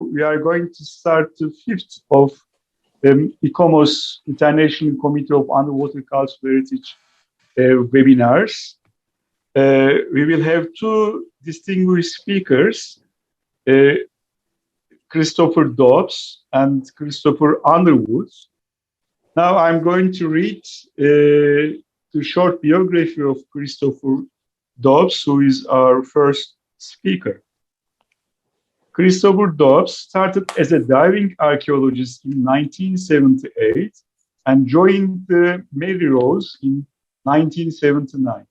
We are going to start the fifth of ICOMOS International Committee of Underwater Cultural Heritage webinars. We will have two distinguished speakers, Christopher Dobbs and Christopher Underwood. Now I'm going to read the short biography of Christopher Dobbs, who is our first speaker. Christopher Dobbs started as a diving archaeologist in 1978 and joined the Mary Rose in 1979.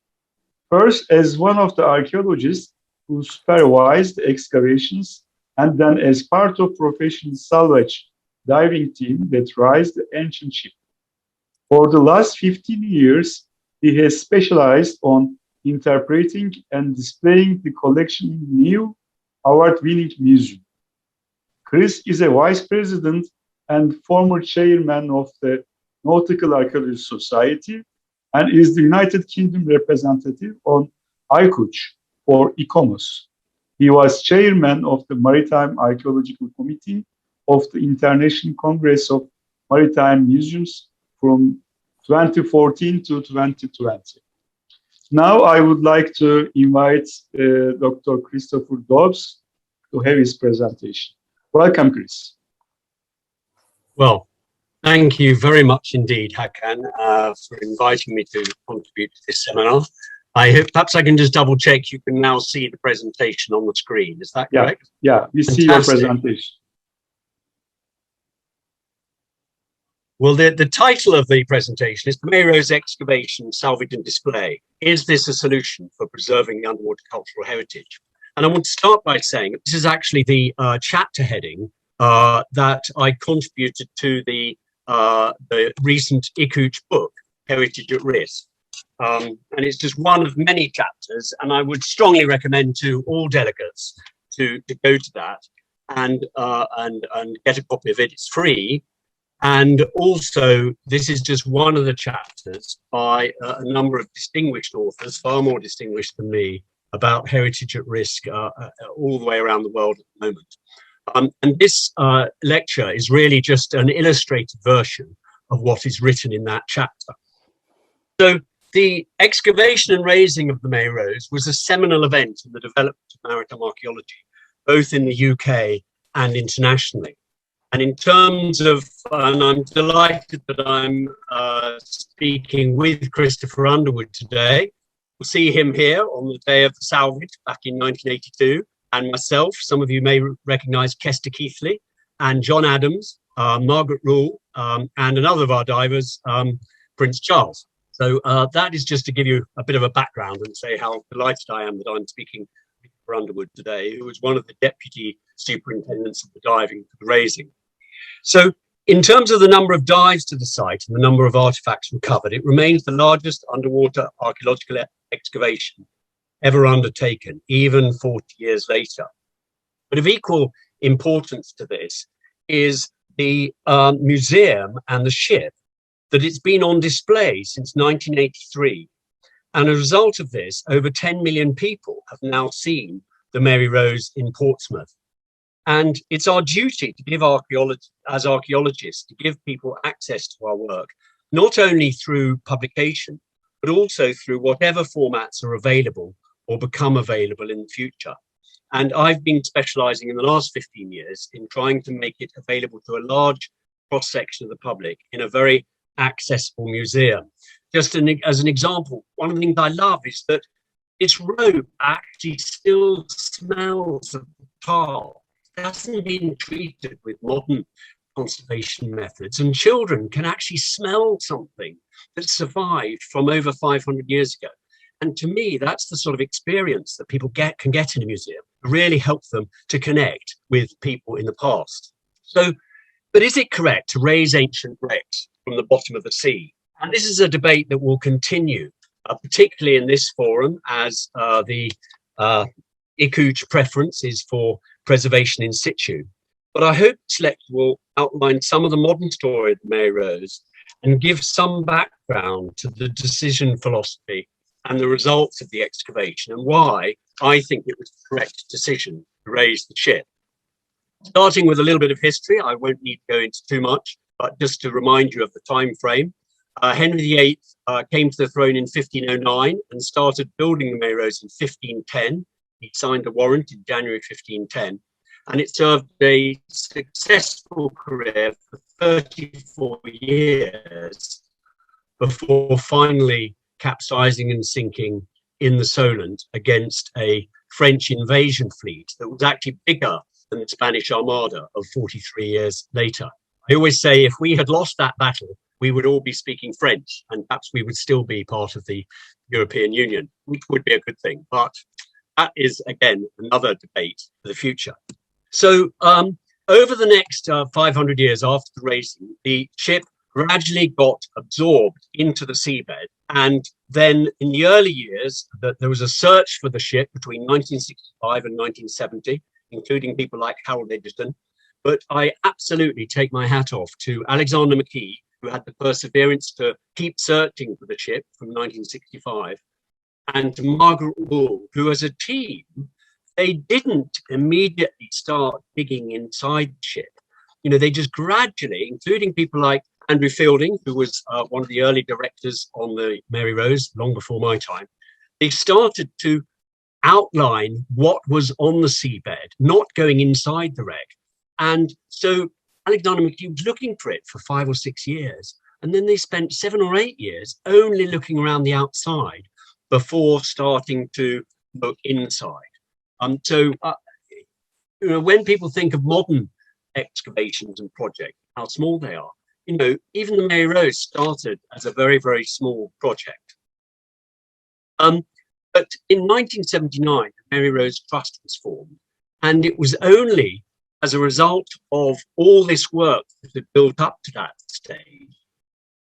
First as one of the archaeologists who supervised the excavations, and then as part of professional salvage diving team that raised the ancient ship. For the last 15 years, he has specialized on interpreting and displaying the collection in new award-winning museum. Chris is a vice president and former chairman of the Nautical Archaeology Society and is the United Kingdom representative on ICUCH for ICOMOS. He was chairman of the Maritime Archaeological Committee of the International Congress of Maritime Museums from 2014 to 2020. Now I would like to invite Dr. Christopher Dobbs to have his presentation. Welcome, Chris. Well, thank you very much indeed, Hakan, for inviting me to contribute to this seminar. I hope perhaps I can just double check you can now see the presentation on the screen. Is that correct? Yeah, we see your presentation. Well, the title of the presentation is The Mary Rose Excavation, Salvage and Display. Is this a solution for preserving the underwater cultural heritage? And I want to start by saying that this is actually the chapter heading that I contributed to the recent ICUCH book, Heritage at Risk. And it's just one of many chapters, and I would strongly recommend to all delegates to go to that and get a copy of it. It's free. And also, this is just one of the chapters by a number of distinguished authors, far more distinguished than me, about heritage at risk all the way around the world at the moment. And this lecture is really just an illustrated version of what is written in that chapter. So the excavation and raising of the Mary Rose was a seminal event in the development of maritime archaeology, both in the UK and internationally. And in terms of, and I'm delighted that I'm speaking with Christopher Underwood today. We'll see him here on the day of the salvage back in 1982, and myself. Some of you may recognize Kester Keithley and John Adams, Margaret Rule, and another of our divers, Prince Charles. So that is just to give you a bit of a background and say how delighted I am that I'm speaking with Christopher Underwood today, who was one of the deputy superintendents of the diving for the raising. So in terms of the number of dives to the site and the number of artifacts recovered, it remains the largest underwater archaeological excavation ever undertaken, even 40 years later. But of equal importance to this is the museum and the ship, that it's been on display since 1983. And as a result of this, over 10 million people have now seen the Mary Rose in Portsmouth. And it's our duty to give as archaeologists, to give people access to our work, not only through publication, but also through whatever formats are available or become available in the future. And I've been specializing in the last 15 years in trying to make it available to a large cross-section of the public in a very accessible museum. Just as an example, one of the things I love is that its rope actually still smells of the tar. It hasn't been treated with modern conservation methods, and children can actually smell something that survived from over 500 years ago. And to me, that's the sort of experience that people can get in a museum, really help them to connect with people in the past. So, but is it correct to raise ancient wrecks from the bottom of the sea? And this is a debate that will continue, particularly in this forum, as the ICUCH preference is for preservation in situ. But I hope this lecture will outline some of the modern story of the Mary Rose and give some background to the decision philosophy and the results of the excavation and why I think it was the correct decision to raise the ship. Starting with a little bit of history, I won't need to go into too much, but just to remind you of the time frame. Henry VIII came to the throne in 1509 and started building the Mary Rose in 1510. He signed a warrant in January 1510, and it served a successful career for 34 years before finally capsizing and sinking in the Solent against a French invasion fleet that was actually bigger than the Spanish Armada of 43 years later. I always say if we had lost that battle, we would all be speaking French, and perhaps we would still be part of the European Union, which would be a good thing. But that is, again, another debate for the future. So over the next 500 years after the raising, the ship gradually got absorbed into the seabed. And then in the early years, there was a search for the ship between 1965 and 1970, including people like Harold Edgerton. But I absolutely take my hat off to Alexander McKee, who had the perseverance to keep searching for the ship from 1965, and to Margaret Wool, who as a team, they didn't immediately start digging inside the ship. You know, they just gradually, including people like Andrew Fielding, who was one of the early directors on the Mary Rose, long before my time, they started to outline what was on the seabed, not going inside the wreck. And so Alexander McKee was looking for it for 5 or 6 years. And then they spent 7 or 8 years only looking around the outside before starting to look inside. You know, when people think of modern excavations and projects, how small they are, you know, even the Mary Rose started as a very, very small project. But in 1979, the Mary Rose Trust was formed, and it was only as a result of all this work that had built up to that stage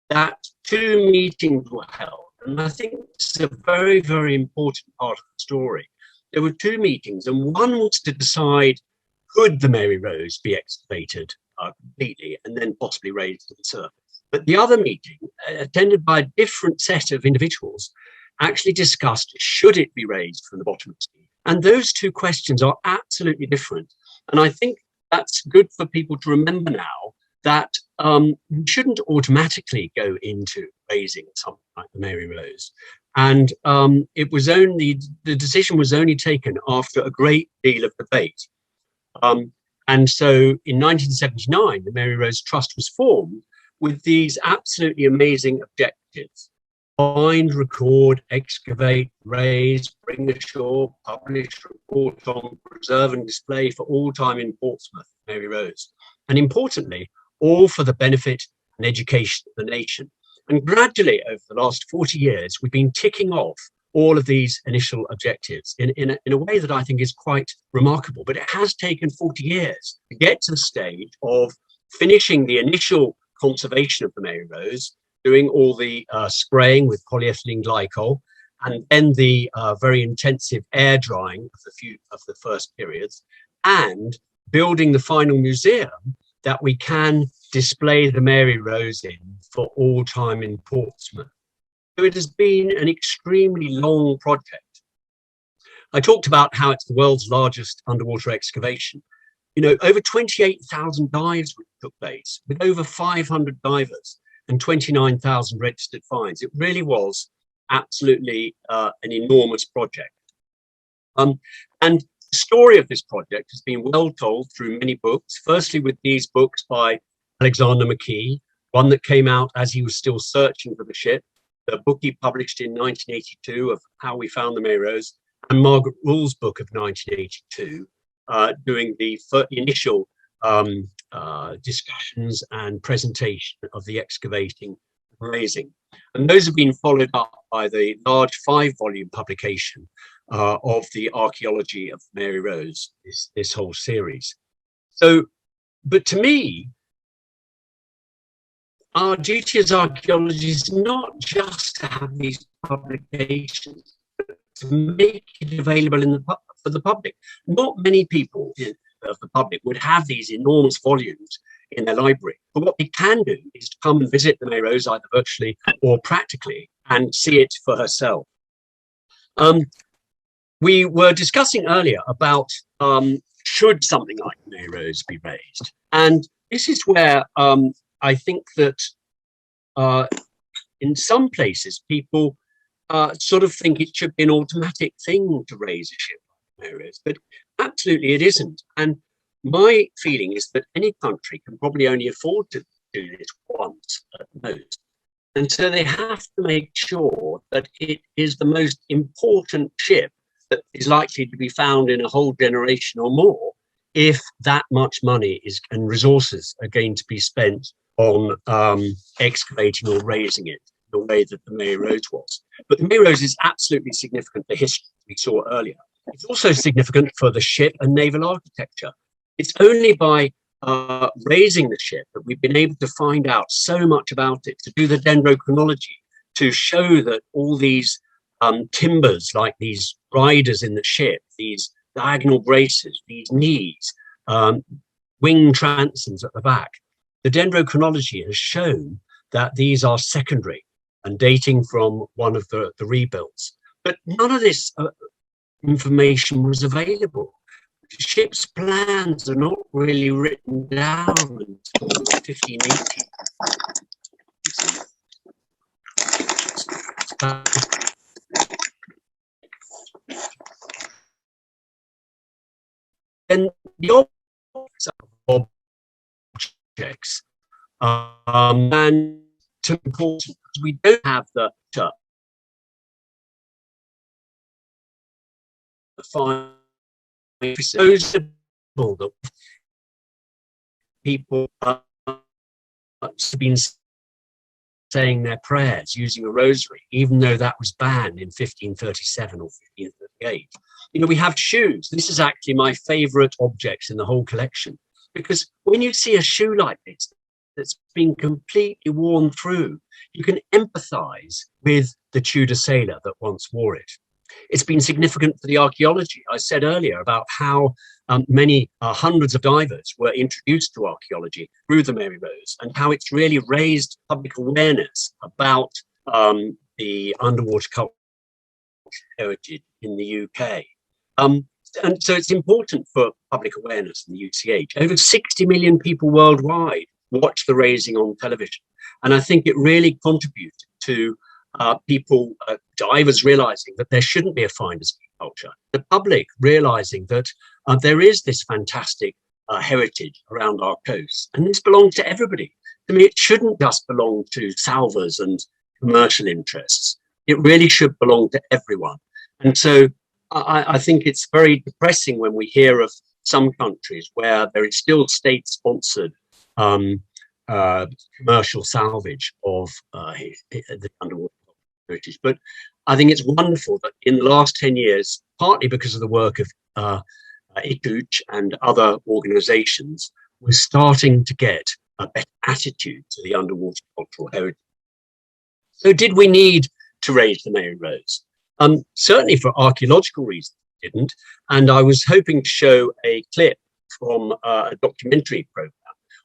that 2 meetings were held. And I think this is a very, very important part of the story. There were 2 meetings, and one was to decide, could the Mary Rose be excavated completely and then possibly raised to the surface? But the other meeting, attended by a different set of individuals, actually discussed, should it be raised from the bottom of the sea? And those 2 questions are absolutely different. And I think that's good for people to remember now, that we shouldn't automatically go into raising something like the Mary Rose. And it was only, the decision was only taken after a great deal of debate. And so in 1979, the Mary Rose Trust was formed with these absolutely amazing objectives: find, record, excavate, raise, bring ashore, publish, report on, preserve and display for all time in Portsmouth, Mary Rose. And importantly, all for the benefit and education of the nation. And gradually over the last 40 years, we've been ticking off all of these initial objectives in a way that I think is quite remarkable. But it has taken 40 years to get to the stage of finishing the initial conservation of the Mary Rose, doing all the spraying with polyethylene glycol, and then the very intensive air drying of the first periods, and building the final museum that we can display the Mary Rose in for all time in Portsmouth. So it has been an extremely long project. I talked about how it's the world's largest underwater excavation. You know, over 28,000 dives took place with over 500 divers and 29,000 registered finds. It really was absolutely an enormous project. And the story of this project has been well told through many books, firstly with these books by Alexander McKee, one that came out as he was still searching for the ship, the book he published in 1982 of How We Found the Mary Rose, and Margaret Wool's book of 1982, doing the initial discussions and presentation of the excavating and raising. And those have been followed up by the large 5-volume publication of the archaeology of Mary Rose, this whole series. So, but to me, our duty as archaeologists is not just to have these publications, but to make it available for the public. Not many people of the public would have these enormous volumes in their library. But what they can do is to come and visit the Mary Rose either virtually or practically and see it for herself. We were discussing earlier about should something like Mary Rose be raised? And this is where I think that in some places people sort of think it should be an automatic thing to raise a ship like Mary Rose, but absolutely it isn't. And my feeling is that any country can probably only afford to do this once at most. And so they have to make sure that it is the most important ship that is likely to be found in a whole generation or more, if that much money is and resources are going to be spent on excavating or raising it the way that the Mary Rose was. But the Mary Rose is absolutely significant for history, we saw earlier. It's also significant for the ship and naval architecture. It's only by raising the ship that we've been able to find out so much about it, to do the dendrochronology, to show that all these timbers, like these riders in the ship, these diagonal braces, these knees, wing transoms at the back, the dendrochronology has shown that these are secondary and dating from one of the rebuilds. But none of this information was available. Ship's plans are not really written down until 1580. And the objects and to important, we don't have the fine disposable that people have been saying their prayers using a rosary, even though that was banned in 1537 or 1538. You know, we have shoes. This is actually my favorite objects in the whole collection, because when you see a shoe like this that's been completely worn through, you can empathize with the Tudor sailor that once wore it. It's been significant for the archaeology. I said earlier about how many hundreds of divers were introduced to archaeology through the Mary Rose, and how it's really raised public awareness about the underwater cultural heritage in the UK. And so it's important for public awareness in the UCH. Over 60 million people worldwide watch the raising on television. And I think it really contributed to people, divers realizing that there shouldn't be a finder's fee culture, the public realizing that there is this fantastic heritage around our coast, and this belongs to everybody. I mean, it shouldn't just belong to salvors and commercial interests. It really should belong to everyone. And so I think it's very depressing when we hear of some countries where there is still state-sponsored commercial salvage of the underwater heritage. But I think it's wonderful that in the last 10 years, partly because of the work of ICUCH and other organizations, we're starting to get a better attitude to the underwater cultural heritage. So did we need to raise the Mary Rose? Certainly for archaeological reasons, it didn't. And I was hoping to show a clip from a documentary program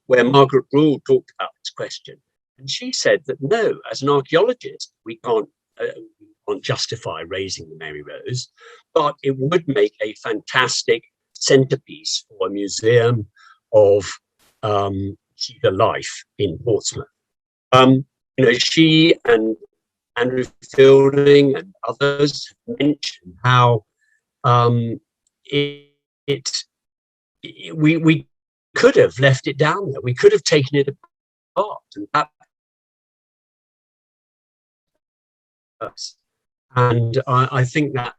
where Margaret Rule talked about this question. And she said that no, as an archaeologist, we can't justify raising the Mary Rose, but it would make a fantastic centerpiece for a museum of Tudor life in Portsmouth. You know, she and Andrew Fielding and others mentioned how we could have left it down there. We could have taken it apart, and I think that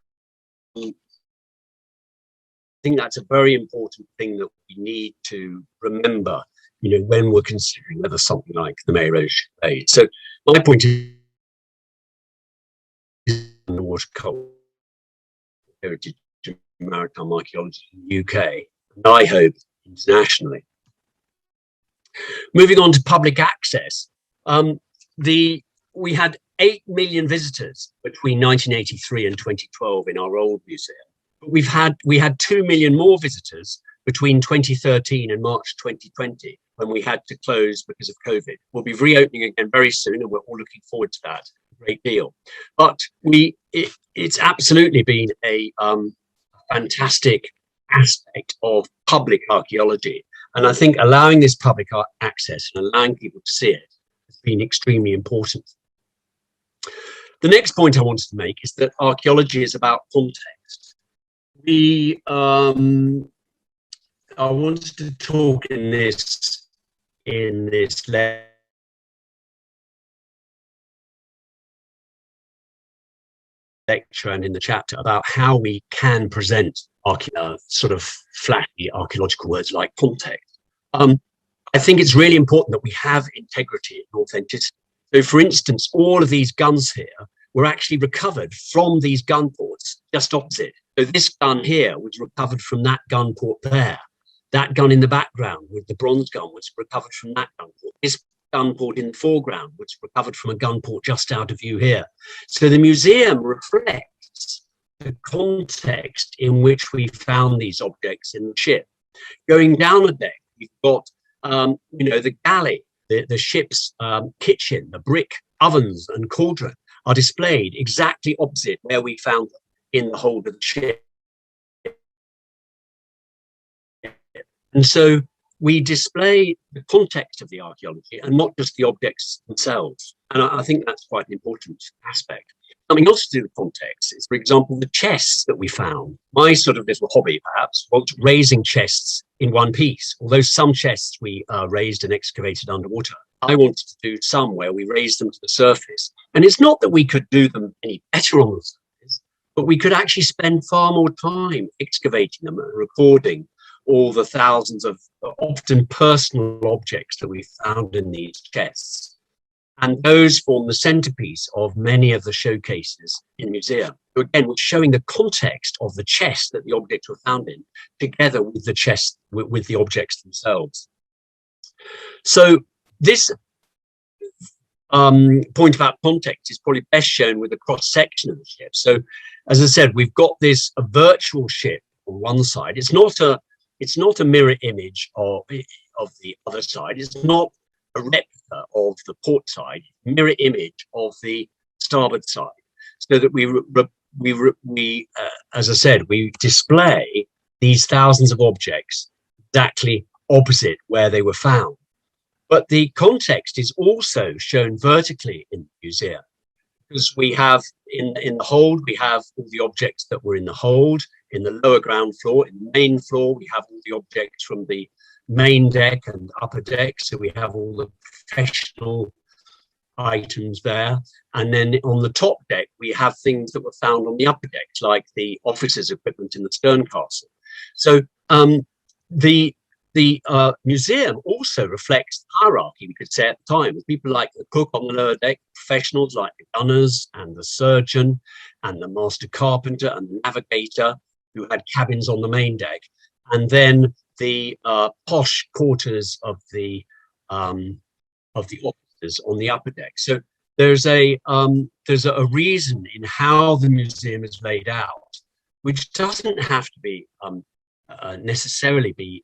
that's a very important thing that we need to remember, you know, when we're considering whether something like the Mary Rose should be made. So my point is underwater cultural heritage and maritime archaeology in the UK, and I hope internationally. Moving on to public access, we had 8 million visitors between 1983 and 2012 in our old museum. But we had 2 million more visitors between 2013 and March 2020, when we had to close because of COVID. We'll be reopening again very soon, and we're all looking forward to that a great deal. But it's absolutely been a fantastic aspect of public archaeology. And I think allowing this public access and allowing people to see it has been extremely important. The next point I wanted to make is that archaeology is about context. I wanted to talk in this lecture and in the chapter about how we can present sort of flashy archaeological words like context. I think it's really important that we have integrity and authenticity. So, for instance, all of these guns here were actually recovered from these gun ports just opposite. So this gun here was recovered from that gun port there. That gun in the background with the bronze gun was recovered from that gun port. This gun port in the foreground was recovered from a gun port just out of view here. So the museum reflects the context in which we found these objects in the ship. Going down the deck, we've got the galley, the ship's kitchen, the brick ovens and cauldron are displayed exactly opposite where we found them in the hold of the ship. And so we display the context of the archaeology and not just the objects themselves. And I think that's quite an important aspect. Something else to do with context is, for example, the chests that we found. My sort of little hobby, perhaps, was raising chests in one piece. Although some chests we raised and excavated underwater, I wanted to do some where we raised them to the surface. And it's not that we could do them any better on the surface, but we could actually spend far more time excavating them and recording all the thousands of often personal objects that we found in these chests. And those form the centerpiece of many of the showcases in the museum. So again, we're showing the context of the chest that the objects were found in, together with the chest, with the objects themselves. So this point about context is probably best shown with a cross-section of the ship. So as I said, we've got this a virtual ship on one side. It's not a mirror image of the other side. It's not a replica of the port side, mirror image of the starboard side, so that we as I said, we display these thousands of objects exactly opposite where they were found. But the context is also shown vertically in the museum, because we have in the hold, we have all the objects that were in the hold. In the lower ground floor, in the main floor, we have all the objects from the main deck and upper deck. So we have all the professional items there. And then on the top deck, we have things that were found on the upper deck, like the officers' equipment in the stern castle. So the museum also reflects the hierarchy, we could say at the time, with people like the cook on the lower deck, professionals like the gunners and the surgeon and the master carpenter and the navigator, who had cabins on the main deck, and then the posh quarters of the officers on the upper deck. So there's a reason in how the museum is laid out, which doesn't have to be necessarily be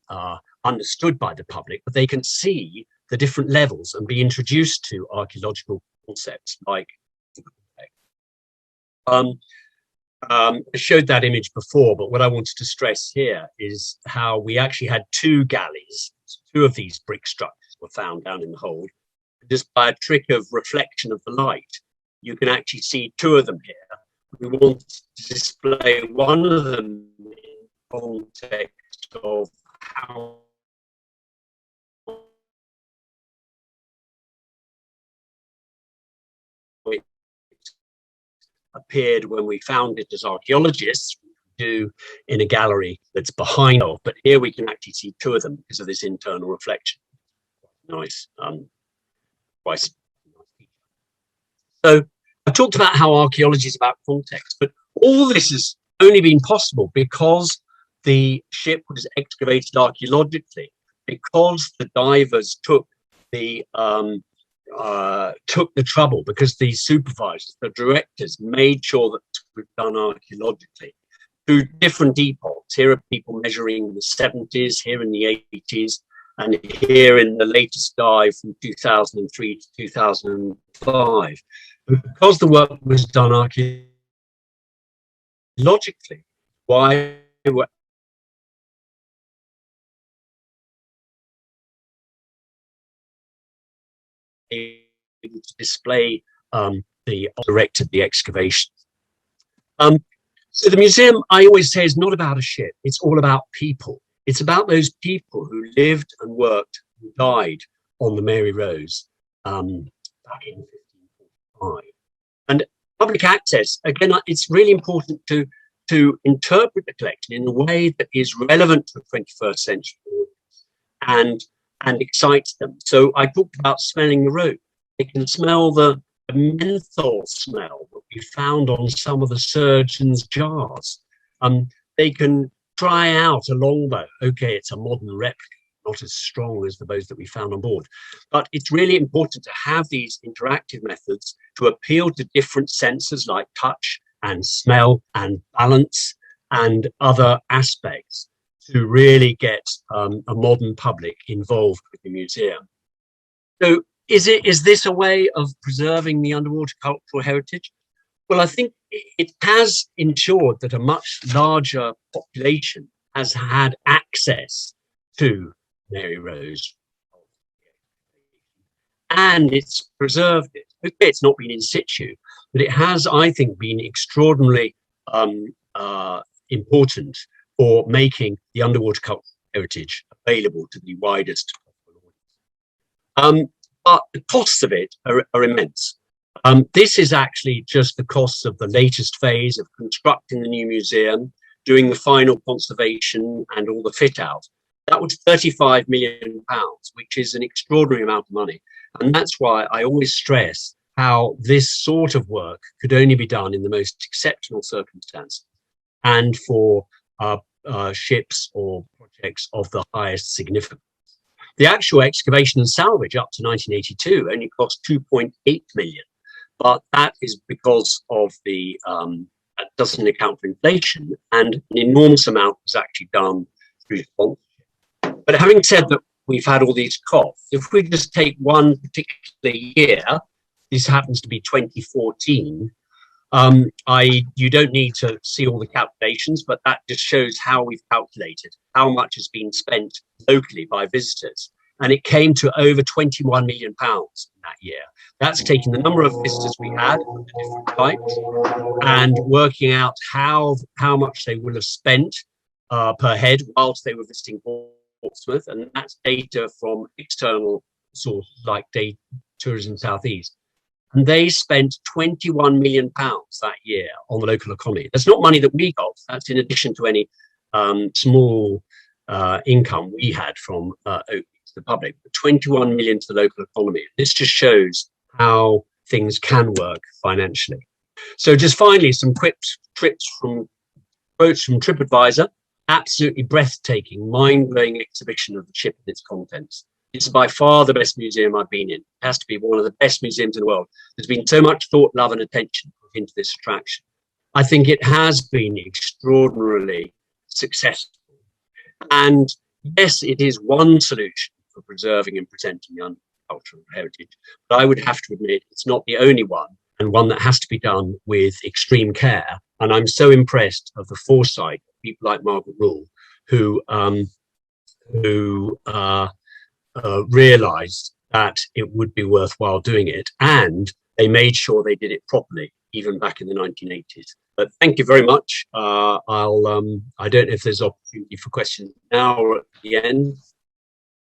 understood by the public, but they can see the different levels and be introduced to archaeological concepts like. I showed that image before, but what I wanted to stress here is how we actually had two galleys. Two of these brick structures were found down in the hold. Just by a trick of reflection of the light, you can actually see two of them here. We want to display one of them in context of how it appeared when we found it as archaeologists do in a gallery that's behind of, but here we can actually see two of them because of this internal reflection. Nice. Quite nice. So I talked about how archaeology is about context, but all this has only been possible because the ship was excavated archaeologically, because the divers took the trouble, because the supervisors, the directors, made sure that it was done archaeologically through different epochs. Here are people measuring the 70s, here in the 80s, and here in the latest dive from 2003 to 2005. But because the work was done archaeologically, why we're able to display the directed the excavation. So the museum, I always say, is not about a ship. It's all about people. It's about those people who lived and worked and died on the Mary Rose back in 1545. And public access, again, it's really important to interpret the collection in a way that is relevant to the 21st century audience and excites them. So I talked about smelling the rope. They can smell the menthol smell that we found on some of the surgeons' jars. They can try out a longbow. Okay, it's a modern replica, not as strong as the bows that we found on board. But it's really important to have these interactive methods to appeal to different senses like touch and smell and balance and other aspects to really get a modern public involved with the museum. So is this a way of preserving the underwater cultural heritage? Well, I think it has ensured that a much larger population has had access to Mary Rose, and it's preserved it. Okay, it's not been in situ, but it has, I think, been extraordinarily important for making the underwater cultural heritage available to the widest possible audience. But the costs of it are immense. This is actually just the costs of the latest phase of constructing the new museum, doing the final conservation and all the fit out. That was £35 million, which is an extraordinary amount of money. And that's why I always stress how this sort of work could only be done in the most exceptional circumstances and for ships or projects of the highest significance. The actual excavation and salvage up to 1982 only cost 2.8 million, but that is because of the, that doesn't account for inflation, and an enormous amount was actually done through sponsorship. But having said that, we've had all these costs. If we just take one particular year, this happens to be 2014, you don't need to see all the calculations, but that just shows how we've calculated how much has been spent locally by visitors. And it came to over £21 million in that year. That's taking the number of visitors we had of the different types and working out how much they will have spent per head whilst they were visiting Portsmouth. And that's data from external sources like Tourism Southeast. And they spent £21 million that year on the local economy. That's not money that we got. That's in addition to any small income we had from opening to the public. But 21 million to the local economy. This just shows how things can work financially. So just finally, some quotes from TripAdvisor. Absolutely breathtaking, mind-blowing exhibition of the ship and its contents. It's by far the best museum I've been in. It has to be one of the best museums in the world. There's been so much thought, love, and attention put into this attraction. I think it has been extraordinarily successful. And yes, it is one solution for preserving and presenting the cultural heritage. But I would have to admit it's not the only one, and one that has to be done with extreme care. And I'm so impressed of the foresight of people like Margaret Rule, who realized that it would be worthwhile doing it, and they made sure they did it properly even back in the 1980s. But thank you very much. I don't know if there's opportunity for questions now or at the end.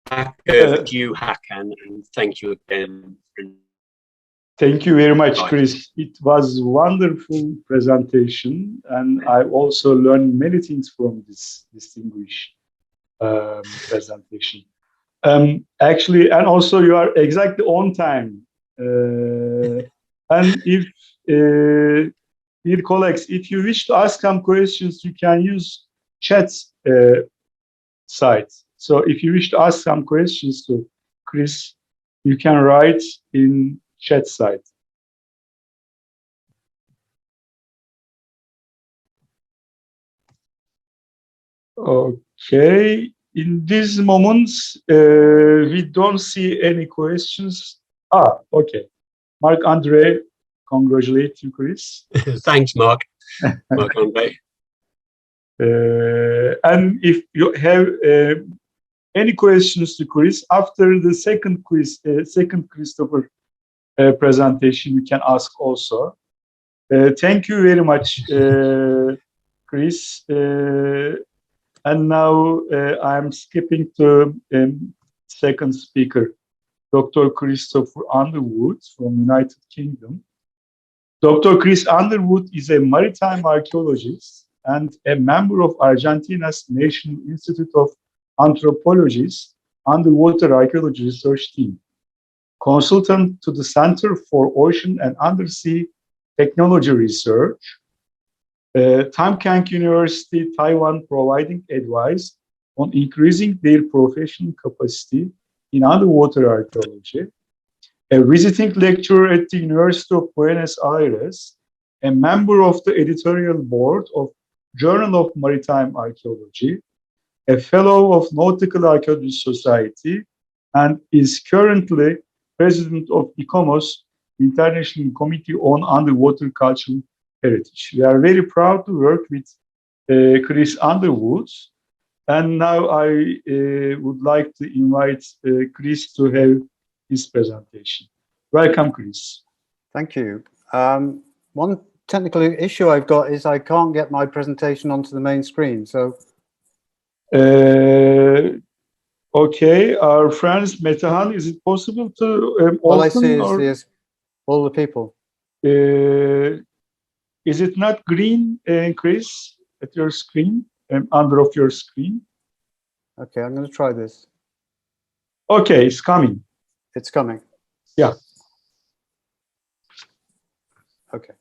Back over to you, Hakan, and thank you again. Thank you very much, Chris. It was a wonderful presentation, and I also learned many things from this distinguished presentation. Actually, and also you are exactly on time. And if, dear colleagues, if you wish to ask some questions, you can use chat site. So if you wish to ask some questions to Chris, you can write in chat site. Okay. In these moments, we don't see any questions. Okay. Mark Andre, congratulate you, Chris. Thanks, Mark. Mark Andre. And if you have any questions to Chris? After the second quiz, second Christopher presentation, you can ask also. Thank you very much, Chris. And now I'm skipping to second speaker, Dr. Christopher Underwood from United Kingdom. Dr. Chris Underwood is a maritime archaeologist and a member of Argentina's National Institute of Anthropology's Underwater Archaeology Research Team, consultant to the Center for Ocean and Undersea Technology Research, Tamkang University, Taiwan, providing advice on increasing their professional capacity in underwater archaeology, a visiting lecturer at the University of Buenos Aires, a member of the editorial board of Journal of Maritime Archaeology, a fellow of Nautical Archaeology Society, and is currently president of ICOMOS International Committee on Underwater Cultural Heritage. We are very proud to work with Chris Underwood. And now I would like to invite Chris to have his presentation. Welcome, Chris. Thank you. One technical issue I've got is I can't get my presentation onto the main screen. So, okay, our friends, Metehan, is it possible to all I see is all the people. Is it not green, Chris, at your screen, under of your screen? Okay, I'm going to try this. Okay, it's coming. It's coming. Yeah. Okay.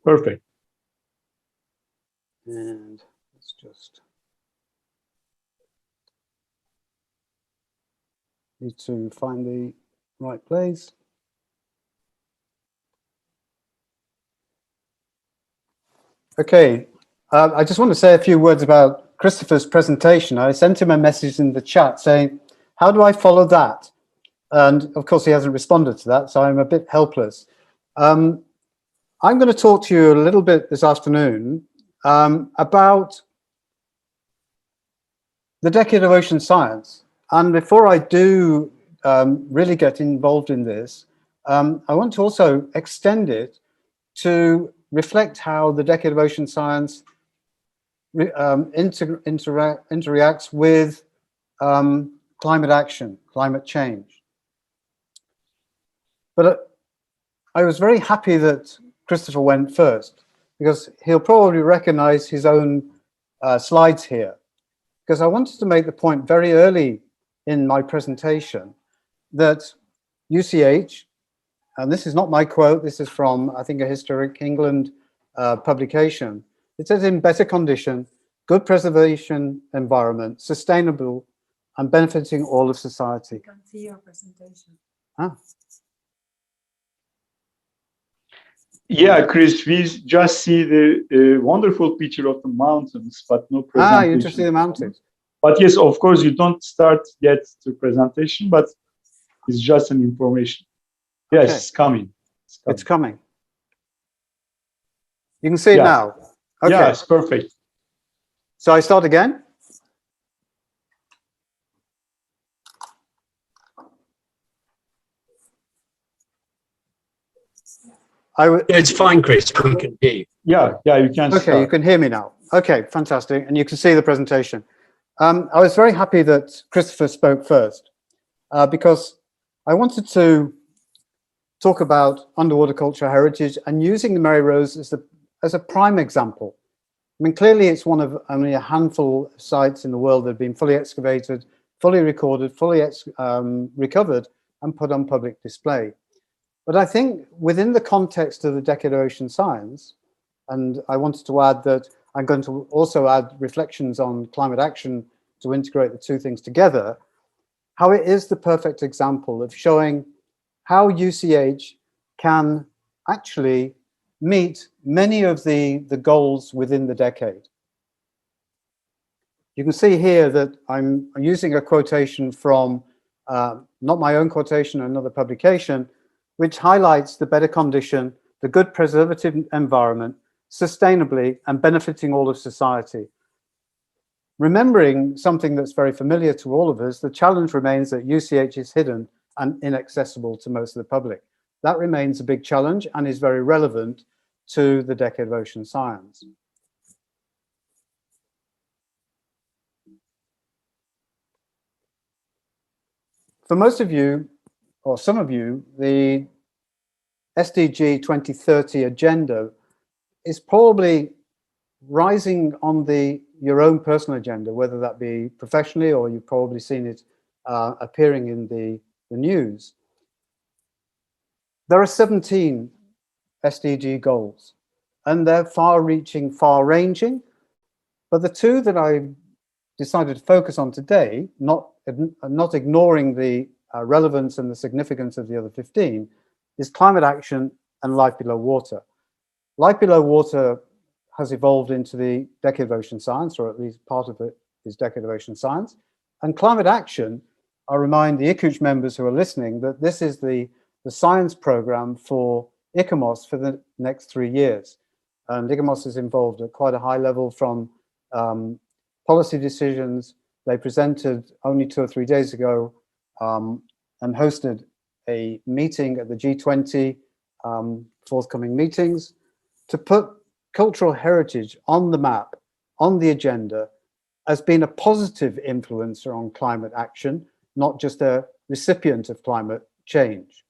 Perfect. And let's just need to find the right place. Okay, I just want to say a few words about Christopher's presentation. I sent him a message in the chat saying, how do I follow that? And of course, he hasn't responded to that, so I'm a bit helpless. I'm going to talk to you a little bit this afternoon about the decade of ocean science. And before I do really get involved in this, I want to also extend it to reflect how the decade of ocean science interacts with climate action, climate change. But I was very happy that Christopher went first, because he'll probably recognize his own slides here, because I wanted to make the point very early in my presentation that UCH, and this is not my quote, this is from, I think, a Historic England publication. It says, in better condition, good preservation environment, sustainable and benefiting all of society. I can't see your presentation. Ah. Yeah, Chris, we just see the wonderful picture of the mountains, but no presentation. Ah, you just see the mountains. But yes, of course, you don't start yet the presentation, but it's just an information. Yes, okay. It's coming. It's coming. You can see it now. Okay. Yeah, it's perfect. So I start again. It's fine, Chris. We can hear you. Yeah, you can. Okay, start. You can hear me now. Okay, fantastic. And you can see the presentation. I was very happy that Christopher spoke first because I wanted to talk about underwater cultural heritage and using the Mary Rose as a prime example. I mean, clearly it's one of only a handful of sites in the world that have been fully excavated, fully recorded, fully recovered and put on public display. But I think within the context of the decade of ocean science, and I wanted to add that I'm going to also add reflections on climate action to integrate the two things together, how it is the perfect example of showing how UCH can actually meet many of the goals within the decade. You can see here that I'm using a quotation from, not my own quotation, another publication, which highlights the better condition, the good preservative environment, sustainably and benefiting all of society. remembering something that's very familiar to all of us, the challenge remains that UCH is hidden and inaccessible to most of the public. That remains a big challenge and is very relevant to the Decade of Ocean Science. For most of you, or some of you, the SDG 2030 agenda is probably rising on your own personal agenda, whether that be professionally or you've probably seen it appearing in the news. There are 17 SDG goals, and they're far-reaching, far-ranging, but the two that I decided to focus on today, not ignoring the relevance and the significance of the other 15, is climate action and life below water. Life below water has evolved into the Decade of Ocean Science, or at least part of it is Decade of Ocean Science. And climate action, I remind the ICUCH members who are listening that this is the science program for ICOMOS for the next 3 years. And ICOMOS is involved at quite a high level, from policy decisions. They presented only 2 or 3 days ago and hosted a meeting at the G20 forthcoming meetings to put cultural heritage on the map, on the agenda, as being a positive influencer on climate action, not just a recipient of climate change.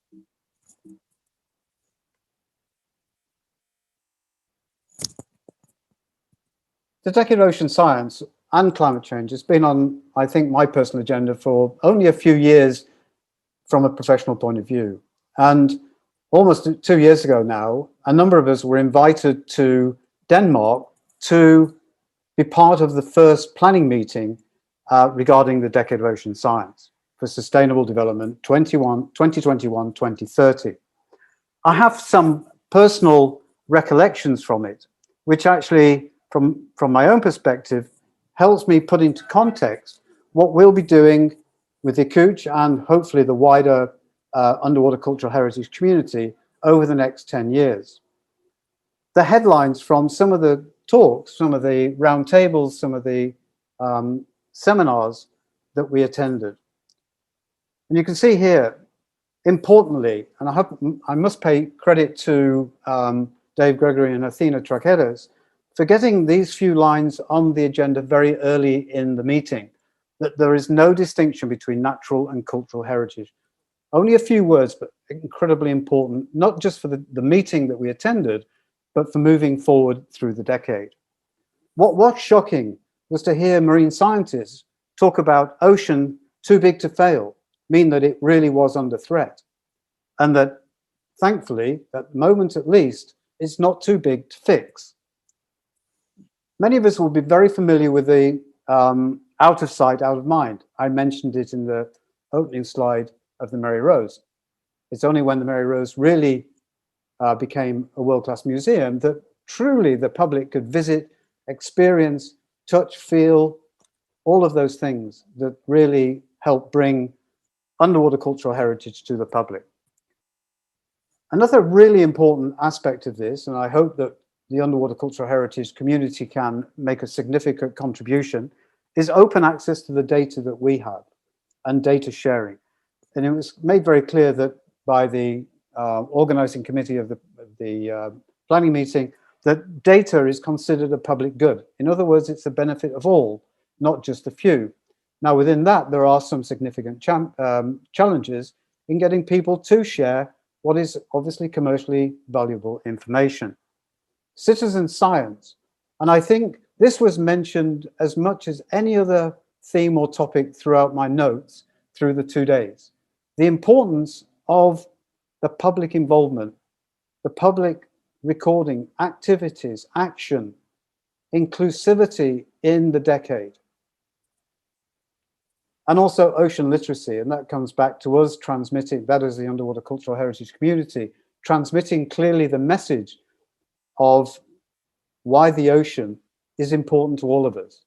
The Decade of Ocean Science and climate change has been on, I think, my personal agenda for only a few years from a professional point of view. And almost 2 years ago now, a number of us were invited to Denmark to be part of the first planning meeting regarding the Decade of Ocean Science for Sustainable Development 2021-2030. I have some personal recollections from it, which actually, from my own perspective, helps me put into context what we'll be doing with ICUCH and hopefully the wider underwater cultural heritage community over the next 10 years. The headlines from some of the talks, some of the roundtables, some of the seminars that we attended. And you can see here, importantly, and I must pay credit to Dave Gregory and Athena Trakeres for getting these few lines on the agenda very early in the meeting, that there is no distinction between natural and cultural heritage. Only a few words, but incredibly important, not just for the meeting that we attended, but for moving forward through the decade. What was shocking was to hear marine scientists talk about ocean too big to fail, mean that it really was under threat. And that, thankfully, at the moment at least, it's not too big to fix. Many of us will be very familiar with the out of sight, out of mind. I mentioned it in the opening slide of the Mary Rose. It's only when the Mary Rose really became a world-class museum that truly the public could visit, experience, touch, feel, all of those things that really help bring underwater cultural heritage to the public. Another really important aspect of this, and I hope that the underwater cultural heritage community can make a significant contribution, is open access to the data that we have and data sharing. And it was made very clear that by the organizing committee of the planning meeting, that data is considered a public good. In other words, it's the benefit of all, not just a few. Now, within that, there are some significant challenges in getting people to share what is obviously commercially valuable information. Citizen science, and I think this was mentioned as much as any other theme or topic throughout my notes through the 2 days. The importance of the public involvement, the public recording, activities, action, inclusivity in the decade. And also ocean literacy, and that comes back to us transmitting, that is the underwater cultural heritage community, transmitting clearly the message of why the ocean is important to all of us.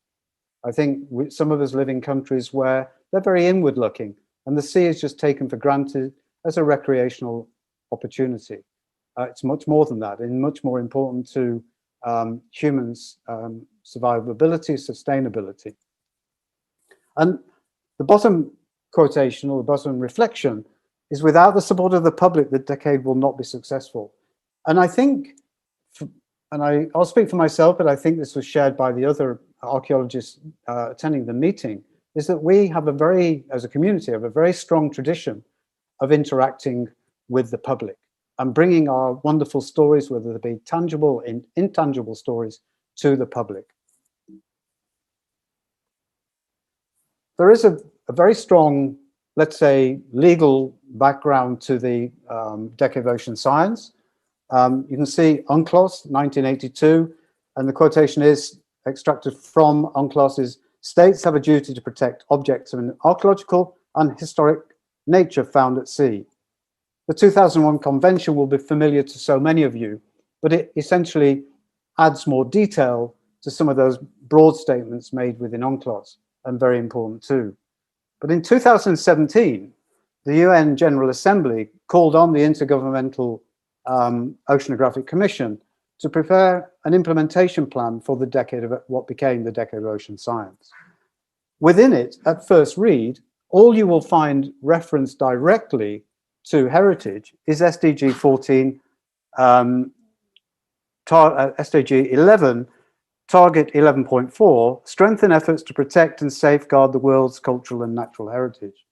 I think some of us live in countries where they're very inward looking, and the sea is just taken for granted as a recreational opportunity. It's much more than that, and much more important to humans' survivability, sustainability. And the bottom quotation or the bottom reflection is, without the support of the public, the decade will not be successful. And I think, I'll speak for myself, but I think this was shared by the other archaeologists attending the meeting, is that we have as a community, have a very strong tradition of interacting with the public and bringing our wonderful stories, whether they be tangible and intangible stories, to the public. There is a very strong, let's say, legal background to the Decade of Ocean Science. You can see UNCLOS 1982, and the quotation is extracted from UNCLOS is, states have a duty to protect objects of an archaeological and historic nature found at sea. The 2001 convention will be familiar to so many of you, but it essentially adds more detail to some of those broad statements made within UNCLOS, and very important too. But in 2017, the UN General Assembly called on the Intergovernmental Oceanographic Commission to prepare an implementation plan for the decade of what became the Decade of Ocean Science. Within it, at first read, all you will find referenced directly to heritage is SDG 14, SDG 11, Target 11.4, strengthen efforts to protect and safeguard the world's cultural and natural heritage.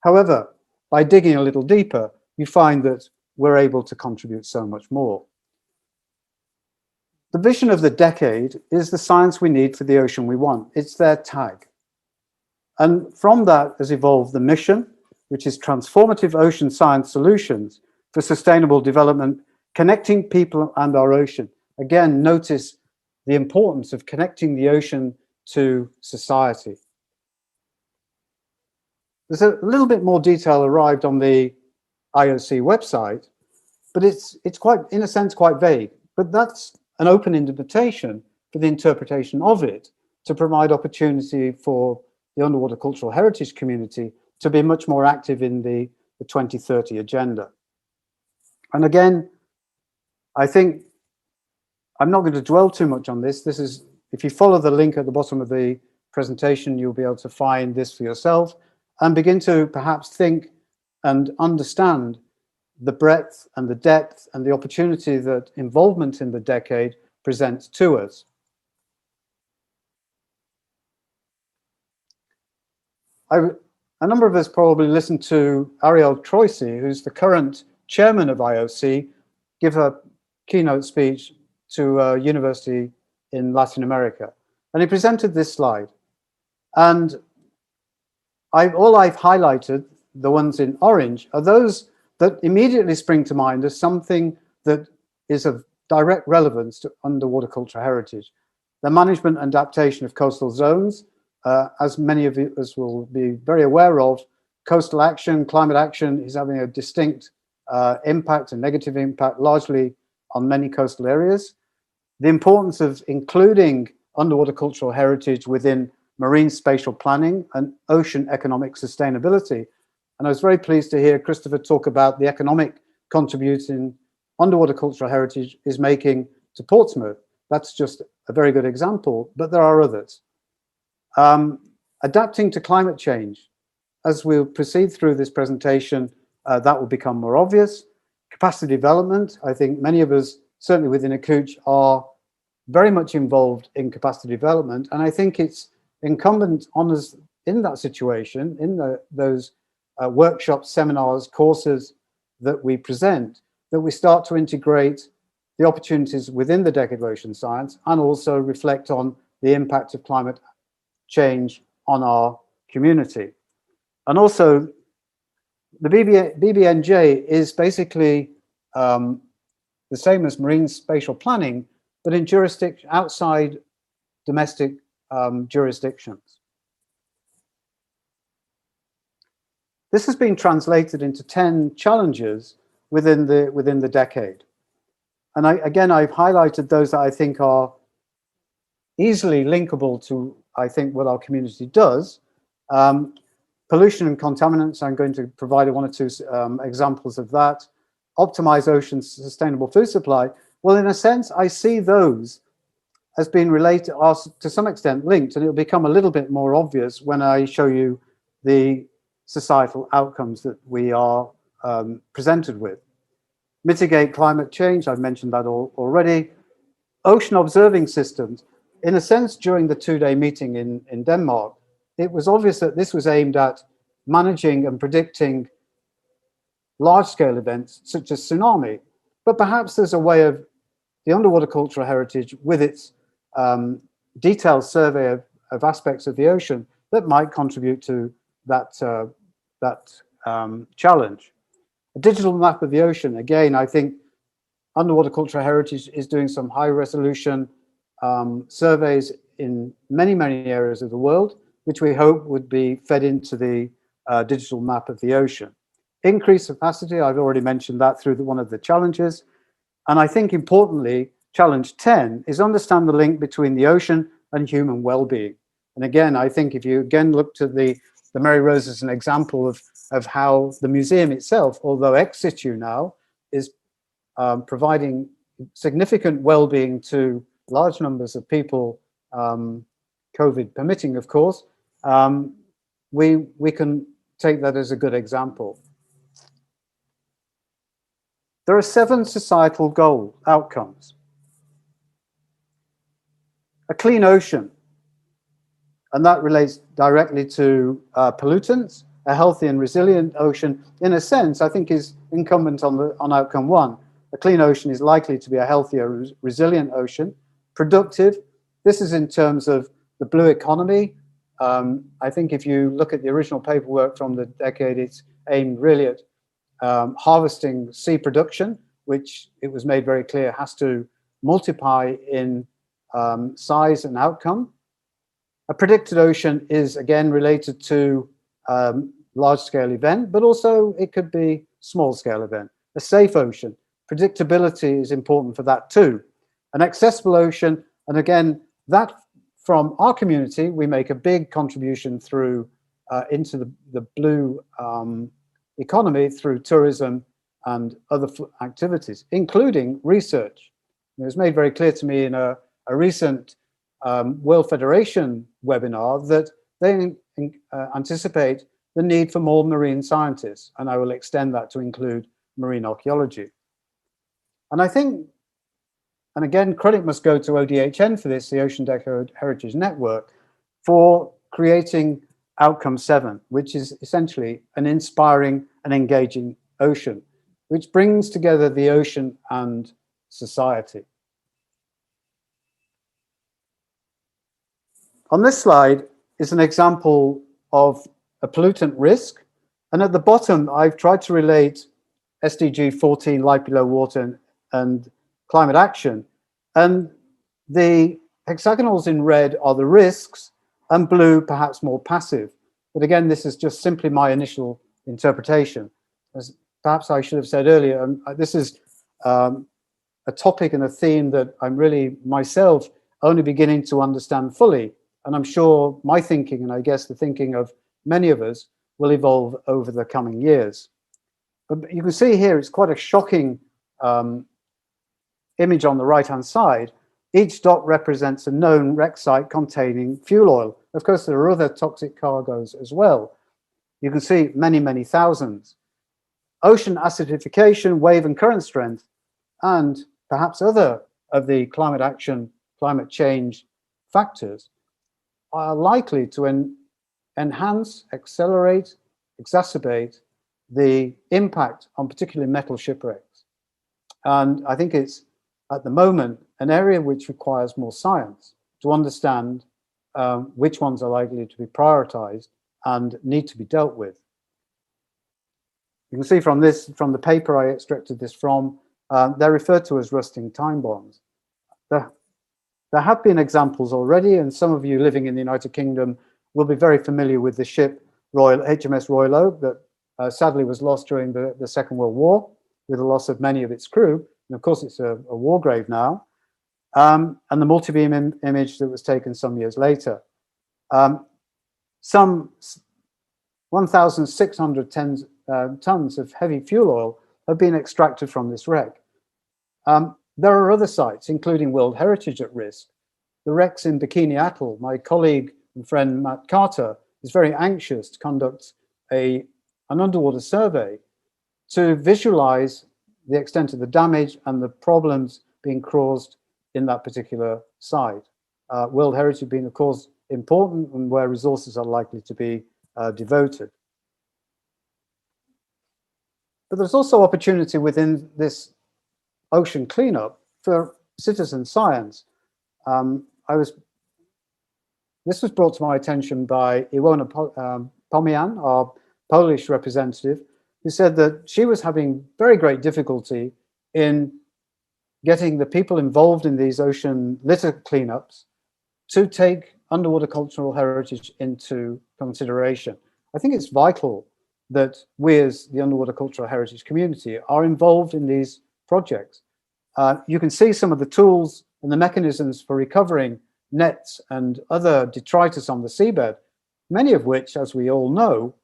However, by digging a little deeper, you find that we're able to contribute so much more. The vision of the decade is the science we need for the ocean we want. It's their tag. And from that has evolved the mission, which is transformative ocean science solutions for sustainable development, connecting people and our ocean. Again, notice the importance of connecting the ocean to society. There's a little bit more detail arrived on the IOC website, but it's quite, in a sense, quite vague. But that's an open invitation for the interpretation of it to provide opportunity for the underwater cultural heritage community to be much more active in the 2030 agenda. And again, I think I'm not going to dwell too much on this. This is, if you follow the link at the bottom of the presentation, you'll be able to find this for yourself and begin to perhaps think and understand the breadth and the depth and the opportunity that involvement in the decade presents to us. A number of us probably listened to Ariel Troisi, who's the current chairman of IOC, give a keynote speech to a university in Latin America. And he presented this slide. And all I've highlighted, the ones in orange, are those that immediately spring to mind as something that is of direct relevance to underwater cultural heritage. The management and adaptation of coastal zones, as many of us will be very aware of, coastal action, climate action is having a distinct impact, a negative impact, largely on many coastal areas. The importance of including underwater cultural heritage within marine spatial planning and ocean economic sustainability. And I was very pleased to hear Christopher talk about the economic contribution underwater cultural heritage is making to Portsmouth. That's just a very good example, but there are others. Adapting to climate change. As we'll proceed through this presentation, that will become more obvious. Capacity development. I think many of us, certainly within ICUCH, are very much involved in capacity development. And I think it's incumbent on us in that situation, in those workshops, seminars, courses that we present, that we start to integrate the opportunities within the Decade of Ocean Science and also reflect on the impact of climate change on our community. And also, the BBNJ is basically the same as marine spatial planning, but in jurisdiction outside domestic jurisdictions. This has been translated into 10 challenges within the decade. And I've highlighted those that I think are easily linkable to, I think, what our community does. Pollution and contaminants, I'm going to provide one or two examples of that. Optimize ocean sustainable food supply. Well, in a sense, I see those has been related, are to some extent linked, and it'll become a little bit more obvious when I show you the societal outcomes that we are presented with. Mitigate climate change, I've mentioned that already. Ocean observing systems, in a sense, during the two-day meeting in Denmark, it was obvious that this was aimed at managing and predicting large-scale events such as tsunami. But perhaps there's a way of the underwater cultural heritage with its detailed survey of aspects of the ocean that might contribute to that, challenge. A digital map of the ocean, again, I think underwater cultural heritage is doing some high resolution surveys in many, many areas of the world, which we hope would be fed into the digital map of the ocean. Increase capacity, I've already mentioned that through one of the challenges. And I think importantly, challenge 10 is understand the link between the ocean and human well-being. And again, I think if you again look to the Mary Rose as an example of how the museum itself, although ex situ now, is providing significant well-being to large numbers of people, COVID permitting, of course, we can take that as a good example. There are 7 societal goal outcomes. A clean ocean, and that relates directly to pollutants. A healthy and resilient ocean, in a sense, I think is incumbent on outcome 1. A clean ocean is likely to be a healthier, resilient ocean. Productive, this is in terms of the blue economy. I think if you look at the original paperwork from the decade, it's aimed really at harvesting sea production, which it was made very clear has to multiply in size and outcome. A predicted ocean is again related to large-scale event, but also it could be small-scale event. A safe ocean, predictability is important for that too. An accessible ocean, and again, that from our community, we make a big contribution through into the blue economy through tourism and other activities, including research. It was made very clear to me in a recent World Federation webinar that they anticipate the need for more marine scientists, and I will extend that to include marine archaeology. And I think, and again, credit must go to ODHN for this, the Ocean Decade Heritage Network, for creating outcome 7, which is essentially an inspiring and engaging ocean, which brings together the ocean and society. On this slide is an example of a pollutant risk. And at the bottom, I've tried to relate SDG 14, life below water, and climate action. And the hexagonals in red are the risks, and blue, perhaps more passive. But again, this is just simply my initial interpretation. As perhaps I should have said earlier, this is a topic and a theme that I'm really myself only beginning to understand fully. And I'm sure my thinking, and I guess the thinking of many of us, will evolve over the coming years. But you can see here, it's quite a shocking image on the right-hand side. Each dot represents a known wreck site containing fuel oil. Of course, there are other toxic cargoes as well. You can see many, many thousands. Ocean acidification, wave and current strength, and perhaps other of the climate action, climate change factors are likely to enhance, accelerate, exacerbate the impact on particularly metal shipwrecks. And I think it's, at the moment, an area which requires more science to understand which ones are likely to be prioritized and need to be dealt with. You can see from this, from the paper I extracted this from, they're referred to as rusting time bombs. There have been examples already, and some of you living in the United Kingdom will be very familiar with the ship HMS Royal Oak that sadly was lost during the Second World War, with the loss of many of its crew. And of course, it's a war grave now. And the multi-beam image that was taken some years later. Some 1,600 tons of heavy fuel oil have been extracted from this wreck. There are other sites, including World Heritage, at risk. the wrecks in Bikini Atoll, my colleague and friend Matt Carter is very anxious to conduct an underwater survey to visualize the extent of the damage and the problems being caused in that particular site. World Heritage being, of course, important and where resources are likely to be devoted. But there's also opportunity within this ocean cleanup for citizen science. This was brought to my attention by Iwona Pomian, our Polish representative, who said that she was having very great difficulty in getting the people involved in these ocean litter cleanups to take underwater cultural heritage into consideration. I think it's vital that we as the underwater cultural heritage community are involved in these projects. You can see some of the tools and the mechanisms for recovering nets and other detritus on the seabed, many of which, as we all know,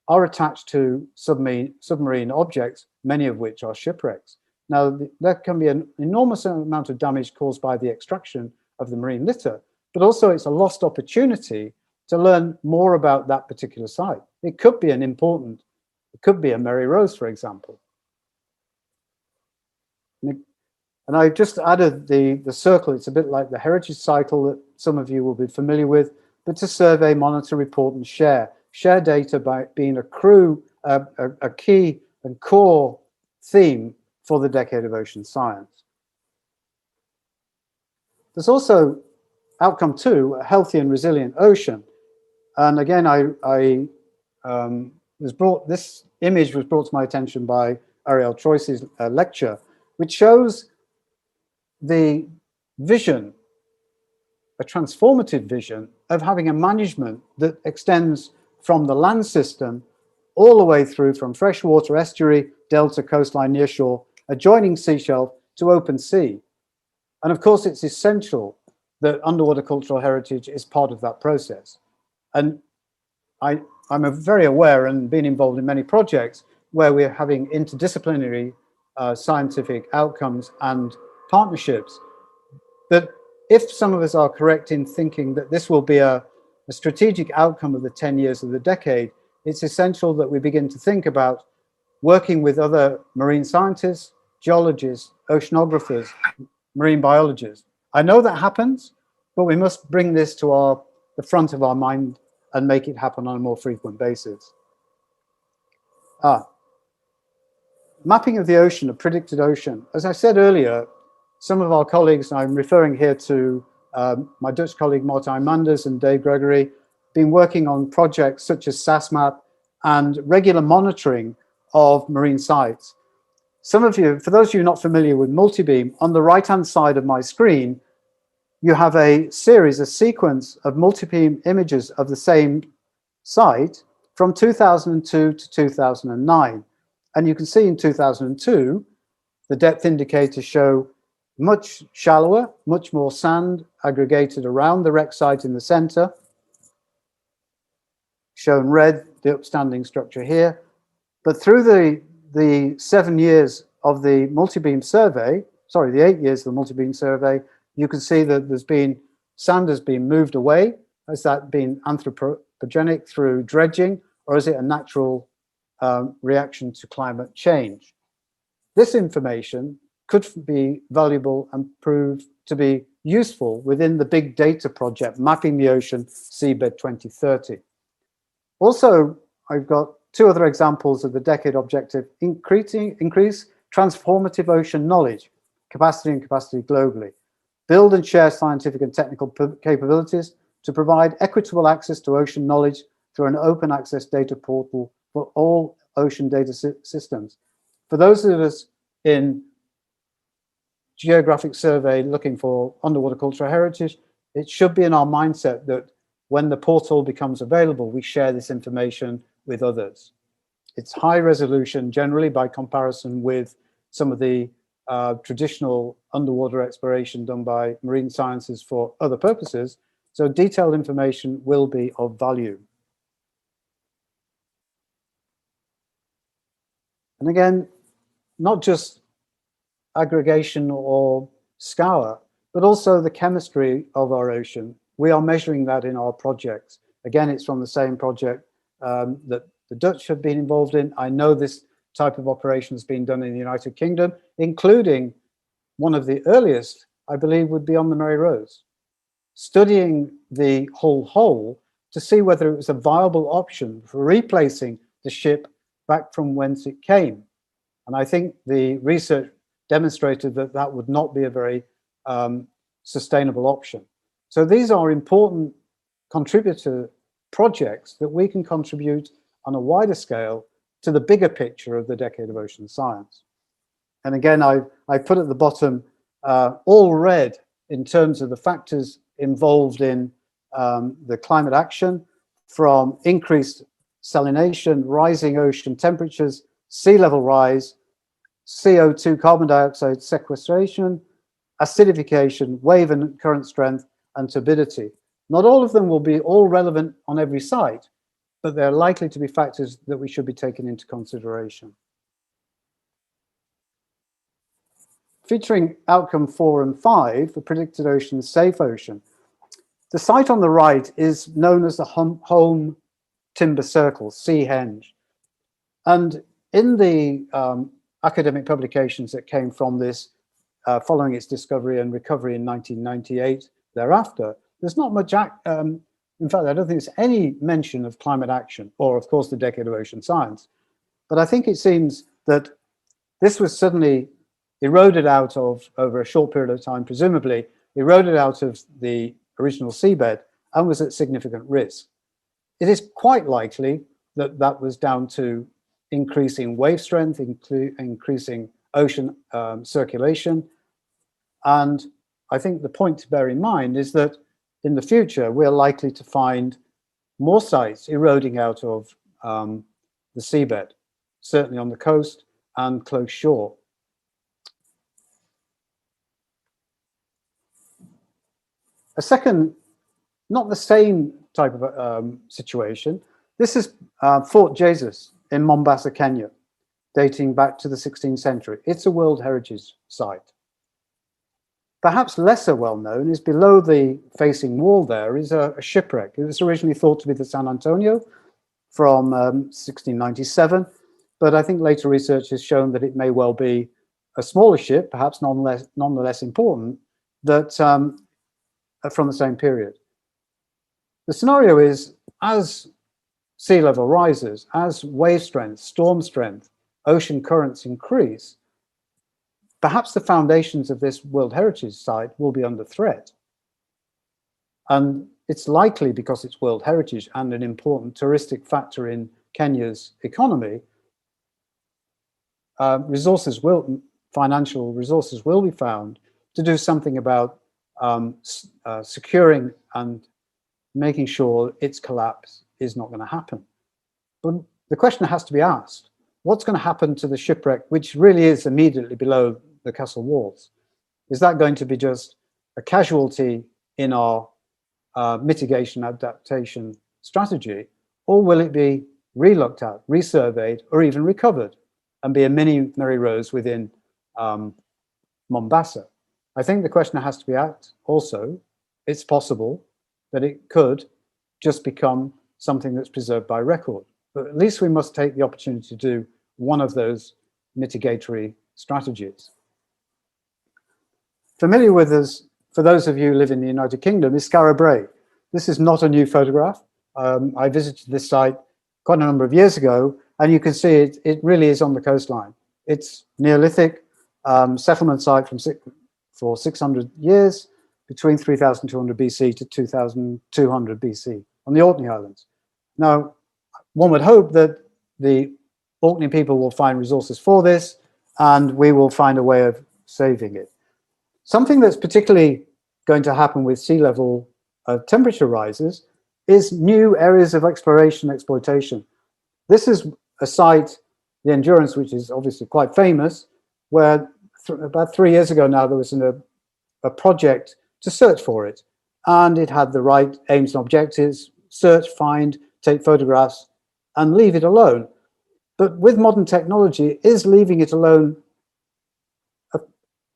are attached to submarine objects, many of which are shipwrecks. Now, there can be an enormous amount of damage caused by the extraction of the marine litter, but also it's a lost opportunity to learn more about that particular site. It could be it could be a Mary Rose, for example. And I just added the circle. It's a bit like the heritage cycle that some of you will be familiar with, but to survey, monitor, report, and share. Share data by being a key and core theme for the Decade of Ocean Science. There's also outcome 2, a healthy and resilient ocean. And again, this image was brought to my attention by Ariel Troyce's lecture, which shows the vision, a transformative vision of having a management that extends from the land system all the way through from freshwater estuary, delta, coastline, nearshore, adjoining sea shelf to open sea. And of course, it's essential that underwater cultural heritage is part of that process. And I'm very aware and been involved in many projects where we're having interdisciplinary scientific outcomes and partnerships. But if some of us are correct in thinking that this will be a strategic outcome of the 10 years of the decade, it's essential that we begin to think about working with other marine scientists, geologists, oceanographers, marine biologists. I know that happens, but we must bring this to the front of our mind and make it happen on a more frequent basis. Mapping of the ocean, a predicted ocean. As I said earlier, some of our colleagues, I'm referring here to my Dutch colleague Martijn Manders and Dave Gregory, been working on projects such as SASMAP and regular monitoring of marine sites. Some of you, for those of you not familiar with multibeam, on the right-hand side of my screen, you have a sequence of multibeam images of the same site from 2002 to 2009. And you can see in 2002, the depth indicators show much shallower, much more sand aggregated around the wreck site in the center. Shown red, the upstanding structure here. But through the 7 years of the multibeam survey, sorry, the 8 years of the multibeam survey, you can see that sand has been moved away. Has that been anthropogenic through dredging, or is it a natural reaction to climate change? This information could be valuable and prove to be useful within the big data project, Mapping the Ocean Seabed 2030. Also, I've got 2 other examples of the decade objective: increase transformative ocean knowledge, capacity and capacity globally, build and share scientific and technical capabilities to provide equitable access to ocean knowledge through an open access data portal for all ocean data systems. For those of us in geographic survey looking for underwater cultural heritage, it should be in our mindset that when the portal becomes available, we share this information with others. It's high resolution, generally by comparison with some of the traditional underwater exploration done by marine sciences for other purposes. So detailed information will be of value. And again, not just aggregation or scour, but also the chemistry of our ocean. We are measuring that in our projects. Again, it's from the same project that the Dutch have been involved in. I know this type of operation has been done in the United Kingdom, including one of the earliest, I believe, would be on the Mary Rose, studying the whole hull to see whether it was a viable option for replacing the ship back from whence it came. And I think the research demonstrated that that would not be a very sustainable option. So these are important contributor projects that we can contribute on a wider scale to the bigger picture of the Decade of Ocean Science. And again, I put at the bottom all red in terms of the factors involved in the climate action, from increased salination, rising ocean temperatures, sea level rise, CO2, carbon dioxide sequestration, acidification, wave and current strength, and turbidity. Not all of them will be all relevant on every site, but they're likely to be factors that we should be taking into consideration. Featuring outcome 4 and 5, the predicted ocean, safe ocean. The site on the right is known as the home timber circle, Seahenge. And in the academic publications that came from this, following its discovery and recovery in 1998 thereafter, there's not much, in fact, I don't think there's any mention of climate action or, of course, the Decade of Ocean Science. But I think it seems that this was suddenly eroded out of, over a short period of time, presumably eroded out of the original seabed and was at significant risk. It is quite likely that that was down to increasing wave strength, increasing ocean circulation. And I think the point to bear in mind is that in the future, we're likely to find more sites eroding out of the seabed, certainly on the coast and close shore. A second, not the same type of situation. This is Fort Jesus in Mombasa, Kenya, dating back to the 16th century. It's a World Heritage Site. Perhaps lesser well known is below the facing wall there is a shipwreck. It was originally thought to be the San Antonio from 1697, but I think later research has shown that it may well be a smaller ship, perhaps nonetheless important, that from the same period. The scenario is, as sea level rises, as wave strength, storm strength, ocean currents increase, perhaps the foundations of this World Heritage Site will be under threat. And it's likely, because it's World Heritage and an important touristic factor in Kenya's economy, financial resources will be found to do something about securing and making sure its collapse is not going to happen. But the question has to be asked, what's going to happen to the shipwreck, which really is immediately below the castle walls? Is that going to be just a casualty in our mitigation adaptation strategy, or will it be re-looked at, resurveyed, or even recovered and be a mini Mary Rose within Mombasa? I think the question has to be asked also, it's possible that it could just become something that's preserved by record. But at least we must take the opportunity to do one of those mitigatory strategies. Familiar with us, for those of you who live in the United Kingdom, is Skara Brae. This is not a new photograph. I visited this site quite a number of years ago, and you can see it really is on the coastline. It's Neolithic settlement site for 600 years, between 3200 BC to 2200 BC on the Orkney Islands. Now, one would hope that the Orkney people will find resources for this, and we will find a way of saving it. Something that's particularly going to happen with sea level temperature rises is new areas of exploration and exploitation. This is a site, the Endurance, which is obviously quite famous, where about 3 years ago now there was a project to search for it, and it had the right aims and objectives: search, find, take photographs, and leave it alone. But with modern technology, is leaving it alone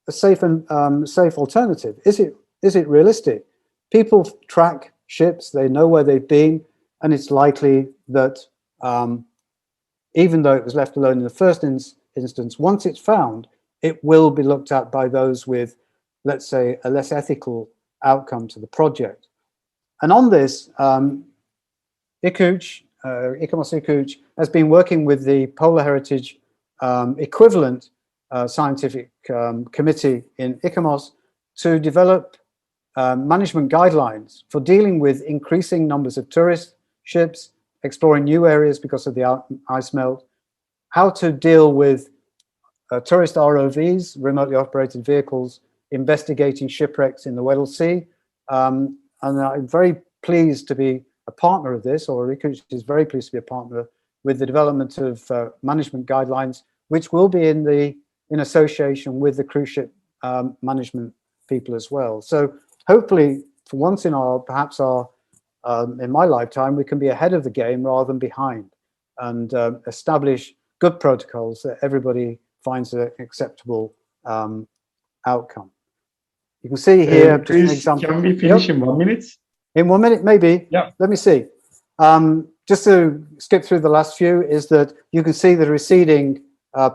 a safe and safe alternative? Is it realistic? People track ships, they know where they've been, and it's likely that even though it was left alone in the first instance, once it's found, it will be looked at by those with, let's say, a less ethical outcome to the project. And on this, ICOMOS ICUCH has been working with the Polar Heritage equivalent scientific committee in ICOMOS to develop management guidelines for dealing with increasing numbers of tourist ships, exploring new areas because of the ice melt, how to deal with tourist ROVs, remotely operated vehicles, investigating shipwrecks in the Weddell Sea. And I'm very pleased to be a partner of this, or ICUCH is very pleased to be a partner with the development of management guidelines, which will be in association with the cruise ship management people as well. So hopefully, for once in in my lifetime, we can be ahead of the game rather than behind, and establish good protocols that everybody finds an acceptable outcome. You can see here just an example. Can we finish in 1 minute? In 1 minute, maybe. Yeah. Let me see. Just to skip through the last few, is that you can see the receding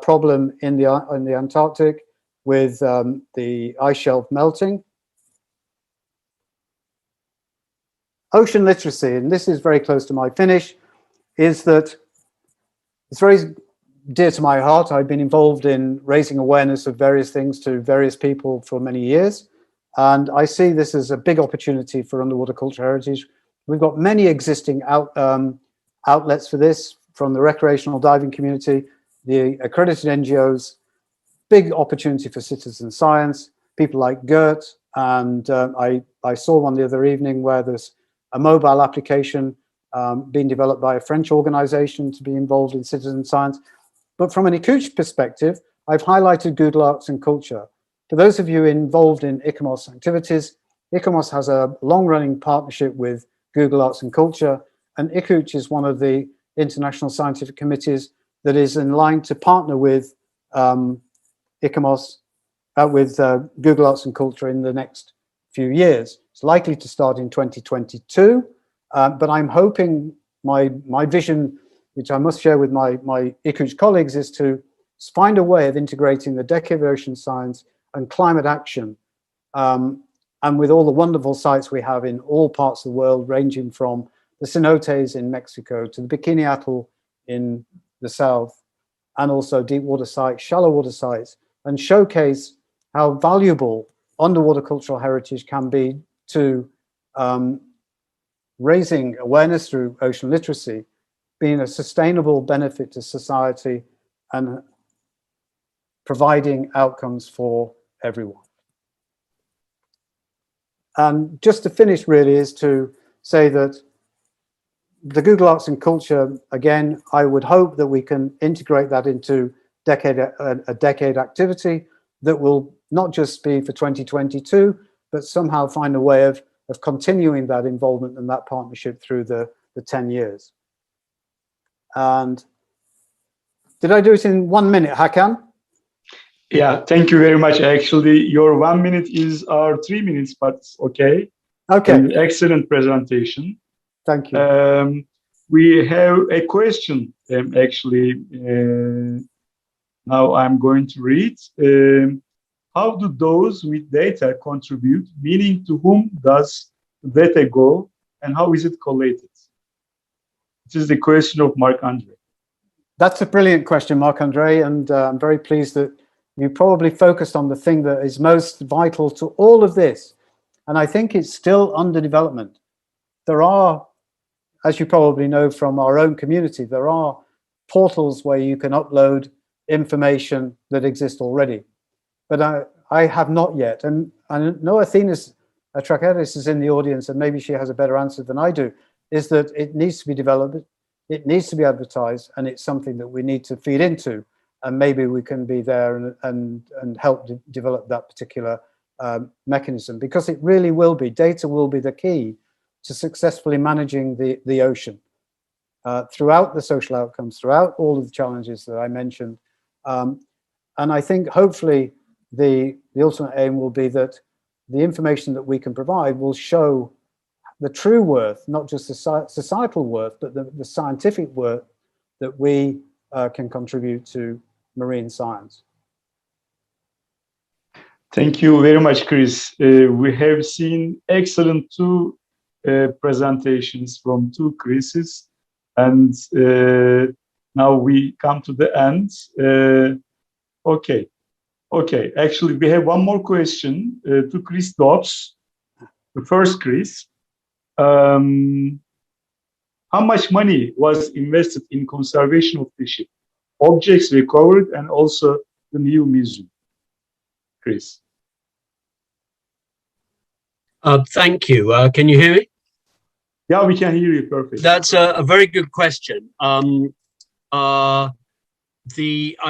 problem in the Antarctic with the ice shelf melting. Ocean literacy, and this is very close to my finish, is that it's very dear to my heart. I've been involved in raising awareness of various things to various people for many years, and I see this as a big opportunity for underwater cultural heritage. We've got many existing outlets for this, from the recreational diving community, the accredited NGOs, big opportunity for citizen science, people like Gert, and I saw one the other evening where there's a mobile application being developed by a French organization to be involved in citizen science. But from an ICUCH perspective, I've highlighted Google Arts and Culture. For those of you involved in ICOMOS activities, ICOMOS has a long-running partnership with Google Arts and Culture, and ICUCH is one of the international scientific committees that is in line to partner with ICOMOS, with Google Arts and Culture in the next few years. It's likely to start in 2022, but I'm hoping my vision, which I must share with my ICUCH colleagues, is to find a way of integrating the Decade of Ocean Science and climate action, and with all the wonderful sites we have in all parts of the world, ranging from the cenotes in Mexico to the Bikini Atoll in the south, and also deep water sites, shallow water sites, and showcase how valuable underwater cultural heritage can be to raising awareness through ocean literacy, being a sustainable benefit to society, and providing outcomes for everyone. And just to finish really is to say that the Google Arts and Culture, again, I would hope that we can integrate that into a decade activity that will not just be for 2022, but somehow find a way of continuing that involvement and that partnership through the 10 years. And did I do it in 1 minute, Hakan? Yeah, thank you very much. Actually, your 1 minute is our 3 minutes, but okay. Okay. And excellent presentation. Thank you. We have a question, actually. Now I'm going to read. How do those with data contribute? Meaning, to whom does the data go, and how is it collated? This is the question of Marc-Andre. That's a brilliant question, Marc-Andre, and I'm very pleased that you probably focused on the thing that is most vital to all of this. And I think it's still under development. There are, as you probably know from our own community, there are portals where you can upload information that exists already. But I have not yet. And I know Athena's Tracheris is in the audience, and maybe she has a better answer than I do, is that it needs to be developed, it needs to be advertised, and it's something that we need to feed into. And maybe we can be there and help develop that particular mechanism, because it really will be, data will be the key to successfully managing the ocean throughout the social outcomes, throughout all of the challenges that I mentioned. And I think hopefully the ultimate aim will be that the information that we can provide will show the true worth, not just the societal worth, but the scientific worth that we can contribute to marine science. Thank you very much, Chris. We have seen excellent two presentations from two Chris's, and now we come to the end. Okay. Actually, we have one more question to Chris Dobbs. The first Chris. How much money was invested in conservation of the ship, objects recovered, and also the new museum? Chris. Thank you. Can you hear me? Yeah, we can hear you perfectly. That's a very good question. I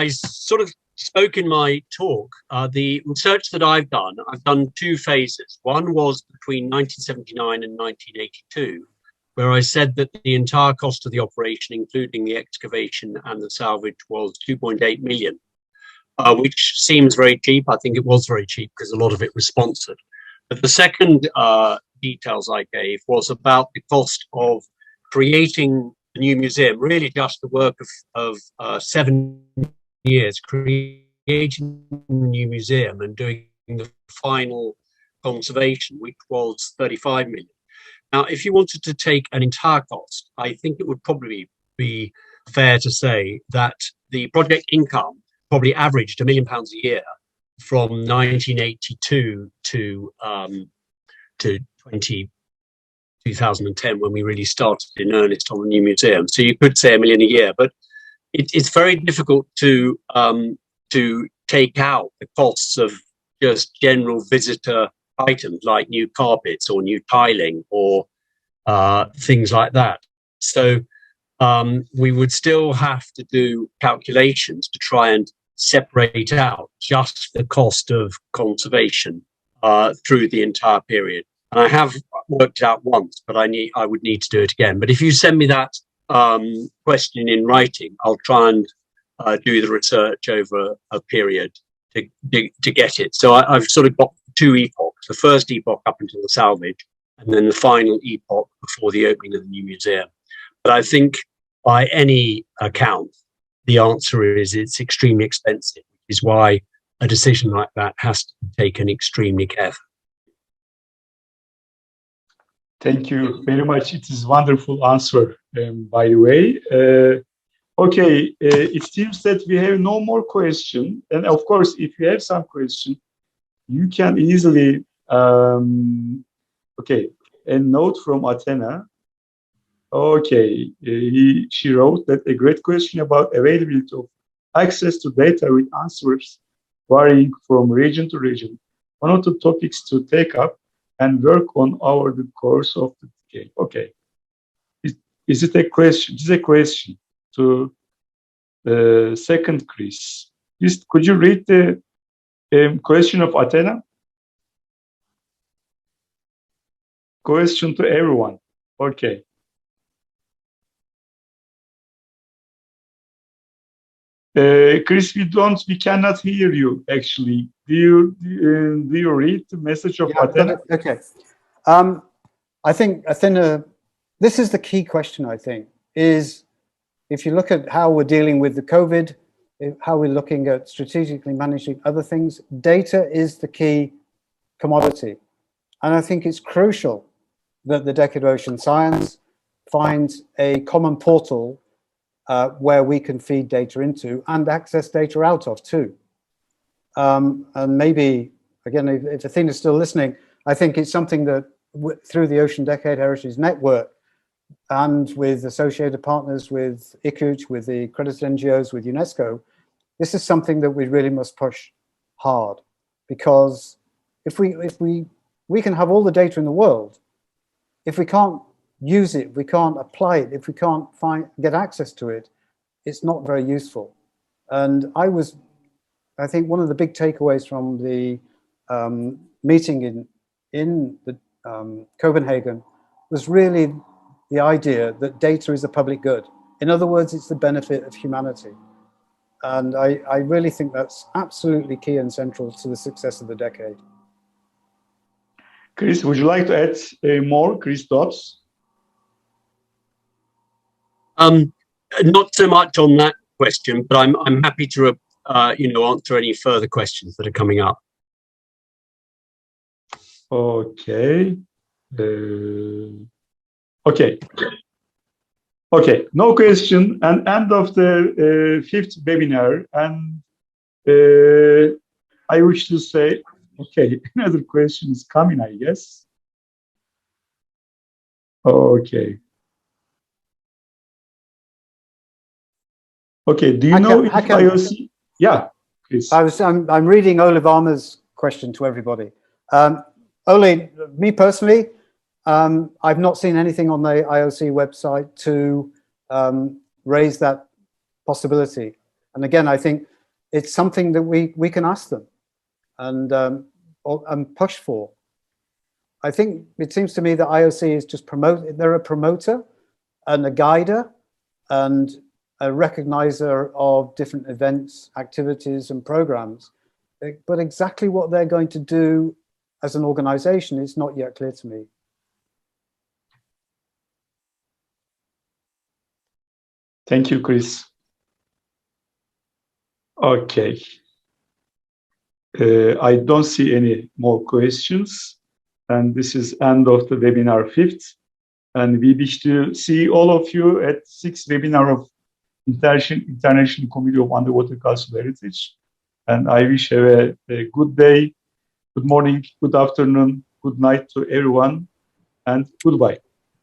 sort of spoke in my talk. The research that I've done two phases. One was between 1979 and 1982, where I said that the entire cost of the operation, including the excavation and the salvage, was 2.8 million, which seems very cheap. I think it was very cheap because a lot of it was sponsored. But the second details I gave was about the cost of creating the new museum, really just the work of 7 years, creating the new museum and doing the final conservation, which was 35 million. Now, if you wanted to take an entire cost, I think it would probably be fair to say that the project income probably averaged £1 million a year from 1982 to 2010, when we really started in earnest on the new museum. So you could say £1 million a year, but it's very difficult to take out the costs of just general visitor items like new carpets or new tiling or things like that. So we would still have to do calculations to try and separate out just the cost of conservation through the entire period. And I have worked it out once, but I would need to do it again. But if you send me that question in writing, I'll try and do the research over a period to get it. So I've sort of got two epochs: the first epoch up until the salvage, and then the final epoch before the opening of the new museum. But I think by any account, the answer is it's extremely expensive, which is why a decision like that has to be taken extremely carefully. Thank you very much. It is a wonderful answer, by the way. Okay, it seems that we have no more questions. And of course, if you have some question, you can easily, okay, a note from Athena. Okay, she wrote that a great question about availability of access to data with answers varying from region to region. One of the topics to take up and work on over the course of the decade. Okay, is it a question? This is a question to the second Chris. Please, could you read the question of Athena? Question to everyone. Okay. Chris, we cannot hear you actually. Do you read the message of Athena? Okay. I think Athena, this is the key question, I think, is if you look at how we're dealing with the COVID, how we're looking at strategically managing other things, data is the key commodity. And I think it's crucial that the Decade of Ocean Science finds a common portal where we can feed data into and access data out of too. And maybe, again, if Athena's still listening, I think it's something that through the Ocean Decade Heritage Network and with associated partners with ICUCH, with the accredited NGOs, with UNESCO, this is something that we really must push hard, because if we can have all the data in the world, if we can't use it, we can't apply it, if we can't get access to it, it's not very useful. And I think one of the big takeaways from the meeting in Copenhagen was really the idea that data is a public good. In other words, it's the benefit of humanity. And I really think that's absolutely key and central to the success of the decade. Chris, would you like to add more, Chris Dobbs? Not so much on that question, but I'm happy to answer any further questions that are coming up. Okay. Okay. Okay. No question. And end of the fifth webinar. And I wish to say, okay, another question is coming, I guess. Okay. Okay. Do you know if IOC? Yeah, please. I'm reading Ole Varma's question to everybody. Ole, me personally, I've not seen anything on the IOC website to raise that possibility. And again, I think it's something that we can ask them and push for. I think it seems to me that IOC is just they're a promoter and a guider and a recognizer of different events, activities, and programs. But exactly what they're going to do as an organization is not yet clear to me. Thank you, Chris. Okay. I don't see any more questions. And this is end of the webinar 5th. And we wish to see all of you at 6th webinar of International Committee of Underwater Cultural Heritage. And I wish you a good day, good morning, good afternoon, good night to everyone, and goodbye.